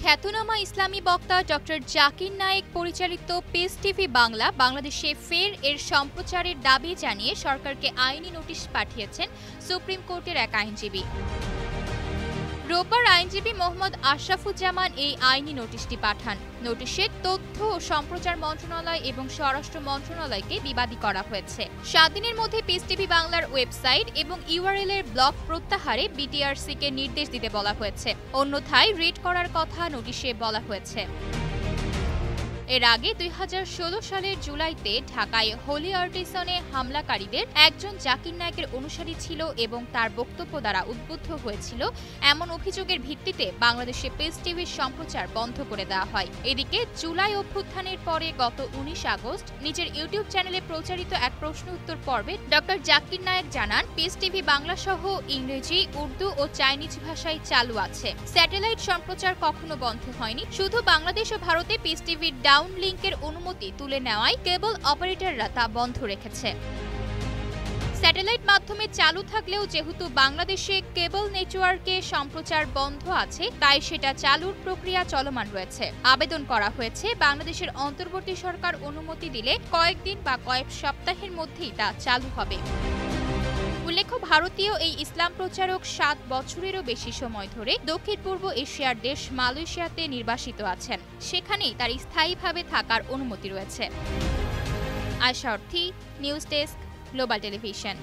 খ্যাতনামা ইসলামী বক্তা ডক্টর জাকির নায়েক পরিচালিত পিস টিভি বাংলা বাংলাদেশে ফের এর সম্প্রচারের দাবি জানিয়ে সরকারকে আইনি নোটিশ পাঠিয়েছেন সুপ্রিম কোর্টের এক আইনজীবী। রোববার আইনজীবী মোহাম্মদ আশরাফুজ্জামান এই আইনি নোটিশটি পাঠান। নোটিশে তথ্য ও সম্প্রচার মন্ত্রণালয় এবং স্বরাষ্ট্র মন্ত্রণালয়কে বিবাদী করা হয়েছে। 7 দিনের মধ্যে পিস টিভি বাংলার ওয়েবসাইট এবং ইউআরএল এর ব্লক প্রত্যাহারে বিটিআরসিকে নির্দেশ দিতে বলা হয়েছে। অন্যথায় রিট করার কথা নোটিশে বলা হয়েছে। এর আগে 2016 সালের জুলাইতে ঢাকায় হোলি আর্টিসনে হামলাকারীদের একজন জাকির নায়েকের অনুসারী ছিল এবং তার বক্তব্য দ্বারা উদ্বুদ্ধ হয়েছিল এমন অভিযোগের ভিত্তিতে বাংলাদেশে পিস টিভির সম্প্রচার বন্ধ করে দেওয়া হয়। এদিকে জুলাই অভ্যুত্থানের পরে গত 19 আগস্ট নিজের ইউটিউব চ্যানেলে প্রচারিত এক প্রশ্ন উত্তর পর্বে ডক্টর জাকির নায়েক জানান, পিস টিভি বাংলা সহ ইংরেজি, উর্দু ও চাইনিজ ভাষায় চালু আছে। স্যাটেলাইট সম্প্রচার কখনো বন্ধ হয়নি, শুধু বাংলাদেশ ও ভারতে পিস টিভির ডাউন লিংকের অনুমতি তুলে নেওয়ায় কেবল অপারেটররা তা বন্ধ রেখেছে। স্যাটেলাইট মাধ্যমে চালু থাকলেও যেহেতু বাংলাদেশে কেবল নেটওয়ার্কে সম্প্রচার বন্ধ আছে, তাই সেটা চালুর প্রক্রিয়া চলমান রয়েছে। আবেদন করা হয়েছে, বাংলাদেশের অন্তর্বর্তী সরকার অনুমতি দিলে কয়েকদিন বা কয়েক সপ্তাহের মধ্যেই তা চালু হবে। উল্লেখ্য, ভারতীয় এই ইসলাম প্রচারক 7 বছরেরও বেশি সময় ধরে দক্ষিণ পূর্ব এশিয়ার দেশ মালয়েশিয়াতে নির্বাসিত আছেন। সেখানেই তার স্থায়ীভাবে থাকার অনুমতি রয়েছে। আয়শা অর্থী, নিউজ ডেস্ক, গ্লোবাল টেলিভিশন।